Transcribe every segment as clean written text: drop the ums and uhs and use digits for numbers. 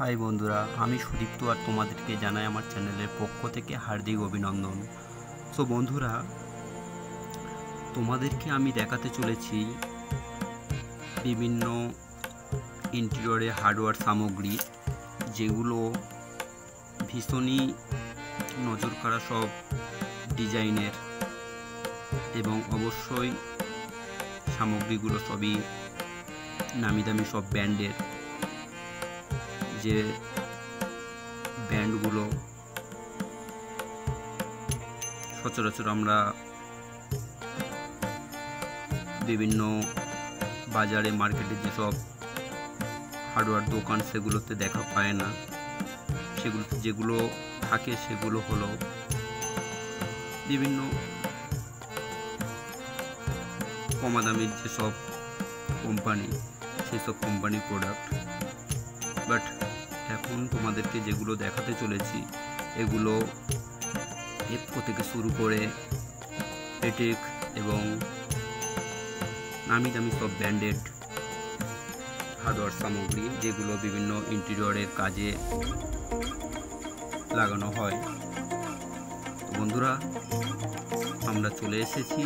High বন্ধুরা, আমি সুদীপ্ত আর তোমাদেরকে জানাই আমার চ্যানেলের পক্ষ থেকে হার্দিক অভিনন্দন। সো বন্ধুরা, তোমাদেরকে আমি দেখাতে চলেছি বিভিন্ন ইন্টেরিয়রে হার্ডওয়্যার সামগ্রী, যেগুলো ভীষণই নজর কাড়া সব ডিজাইনের, এবং অবশ্যই সামগ্রীগুলো সবই নামি দামি সব ব্র্যান্ডের। যে ব্র্যান্ডগুলো সচরাচর আমরা বিভিন্ন বাজারে মার্কেটে যেসব হার্ডওয়্যার দোকান সেগুলোতে দেখা পায় না, সেগুলোতে যেগুলো থাকে সেগুলো হলো বিভিন্ন কমা দামির যেসব কোম্পানি, সেই সব কোম্পানির প্রোডাক্ট। বাট এখন তোমাদেরকে যেগুলো দেখাতে চলেছি, এগুলো এফকো থেকে শুরু করে এটেক এবং নামি দামি সব ব্র্যান্ডেড হার্ডওয়্যার সামগ্রী, যেগুলো বিভিন্ন ইন্টেরিয়রের কাজে লাগানো হয়। বন্ধুরা, আমরা চলে এসেছি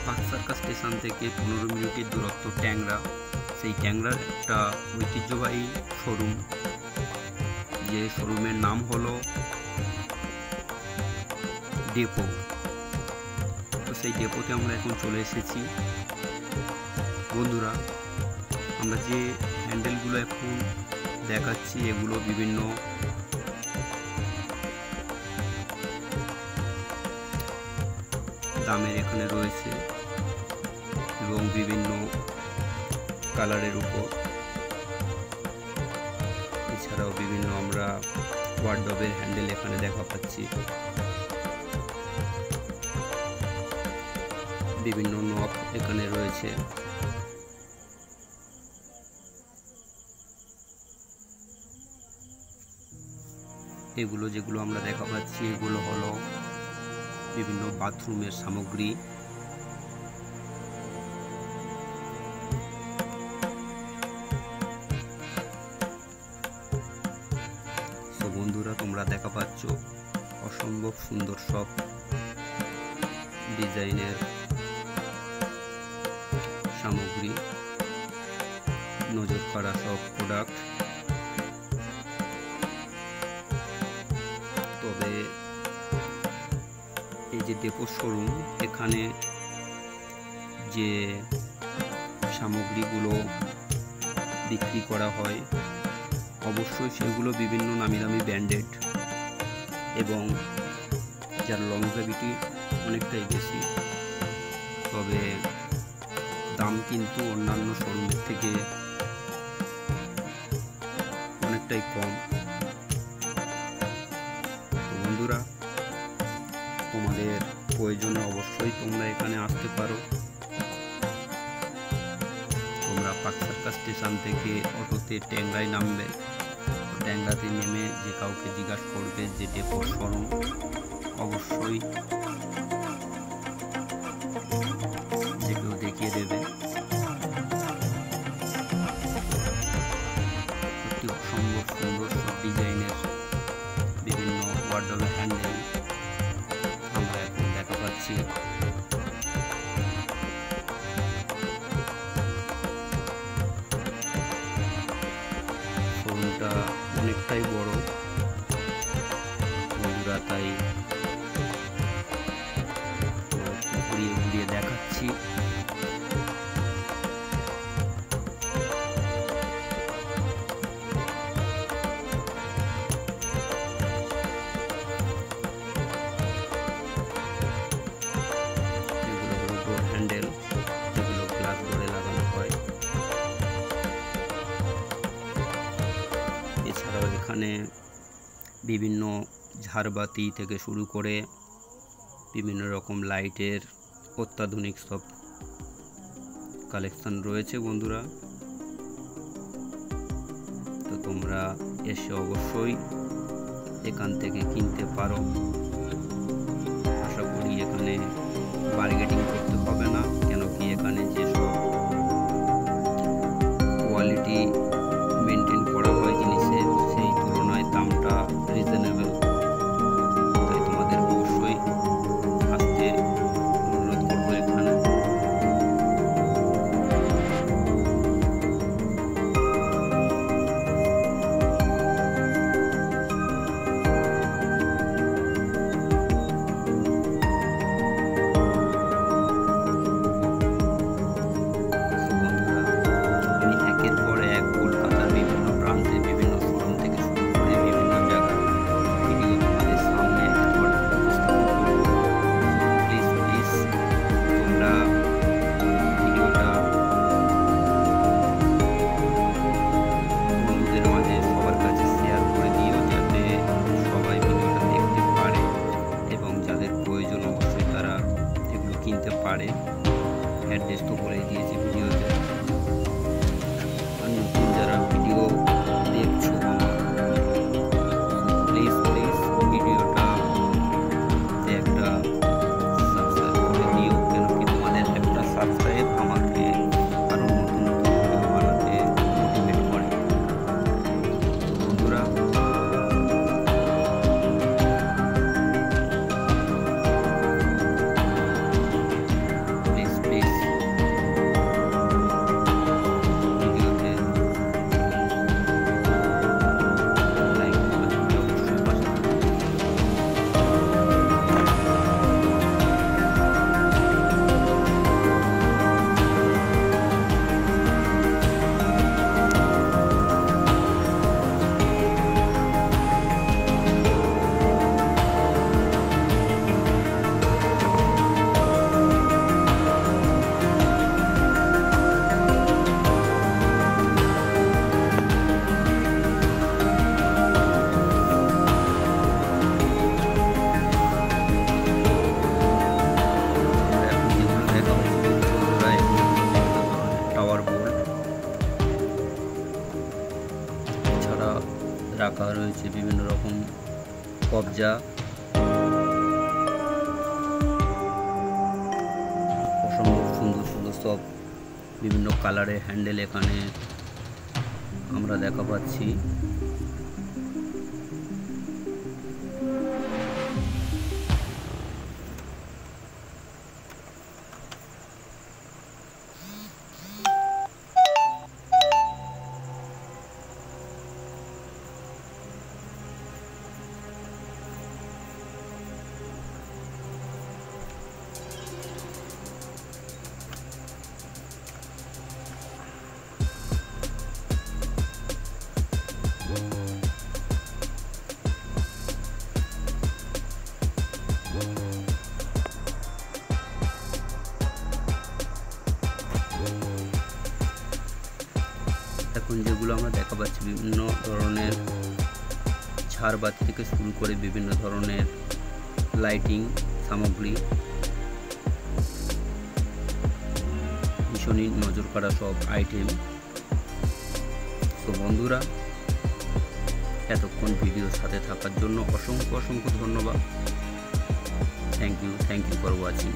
পার্ক সার্কাস স্টেশন থেকে 15 মিনিটের দূরত্ব ট্যাংরা। সেই ট্যাংরার একটা ঐতিহ্যবাহী শোরুম, যে শোরুমের নাম হলো ডেপো। তো সেই ডেপোতে আমরা এখন চলে এসেছি। বন্ধুরা, আমরা যে হ্যান্ডেলগুলো এখন দেখাচ্ছি, এগুলো বিভিন্ন দামের এখানে রয়েছে এবং বিভিন্ন কালারের উপর। এছাড়াও বিভিন্ন আমরা ওয়ার্ডরোবের হ্যান্ডেল এখানে দেখা পাচ্ছি। বিভিন্ন নব এখানে রয়েছে। এগুলো যেগুলো আমরা দেখা পাচ্ছি, এগুলো হলো বিভিন্ন বাথরুমের সামগ্রী। তো বন্ধুরা, তোমরা দেখা পাচ্ছ অসম্ভব সুন্দর সব ডিজাইনের সামগ্রী, নজর করা সব প্রোডাক্ট। তবে এই যে ডেপো শোরুম, এখানে যে সামগ্রীগুলো বিক্রি করা হয়, অবশ্যই সেগুলো বিভিন্ন নামি দামি ব্র্যান্ডেড, এবং যার লংজিভিটি অনেকটাই বেশি। তবে দাম কিন্তু অন্যান্য শোরুমের থেকে অনেকটাই কম। তো বন্ধুরা, তোমাদের প্রয়োজনে অবশ্যই তোমরা এখানে আসতে পারো। তোমরা পার্ক সার্কাস স্টেশন থেকে অটোতে ট্যাংরায় নামবে। ট্যাংরাতে নেমে যে কাউকে জিজ্ঞাসা করবে যে ডেপোর শোরুম, অবশ্যই যে কেউ দেখিয়ে দেবে। সত্যি অসম্ভব সুন্দর সব ডিজাইনের বিভিন্ন ওয়ার্ডরোবের হ্যান্ডেল আমরা এখন দেখা পাচ্ছি। শোরুমটা অনেকটাই বড় বন্ধুরা, তাই ঘুরিয়ে ঘুরিয়ে দেখাচ্ছি। এগুলো হলো ডোর হ্যান্ডেল, যেগুলো গ্লাস ডোরে লাগানো হয়। এছাড়াও এখানে বিভিন্ন ঝাড়বাতি থেকে শুরু করে বিভিন্ন রকম লাইটের অত্যাধুনিক সব কালেকশন রয়েছে বন্ধুরা। তো তোমরা এসে অবশ্যই এখান থেকে কিনতে পারো। আশা করি এখানে বার্গেনিং করতে হবে না, কেন কি এখানে যেসব কোয়ালিটি কোয়ালিটি মেনটেন করা হয় জিনিসের, সেই তুলনায় দামটা রিজনেবল। তাই তোমাদের অবশ্যই আসতে অনুরোধ করবো এখানে। কিনতে পারে, অ্যাড্রেস তো বলে দিয়েছি ভিডিওতে। আর নতুন যারা ভিডিও দেখছো প্লিজ ভিডিওটা একটা সাবস্ক্রাইব করে দিও, কেন কি তোমাদের একটা সাবস্ক্রাইব আমাকে আরও নতুন নতুন ভিডিও বানাতে মোটিভেট করে। বন্ধুরা রাখা রয়েছে বিভিন্ন রকম কবজা, অসম্ভব সুন্দর সুন্দর সব বিভিন্ন কালারের হ্যান্ডেল এখানে আমরা দেখা পাচ্ছি। এখন যেগুলো আমরা দেখা পাচ্ছি বিভিন্ন ধরনের ঝাড়বাতি থেকে শুরু করে বিভিন্ন ধরনের লাইটিং সামগ্রী, ভীষণই নজর কাড়া সব আইটেম। তো বন্ধুরা এতক্ষণ ভিডিওর সাথে থাকার জন্য অসংখ্য ধন্যবাদ। Thank you for watching.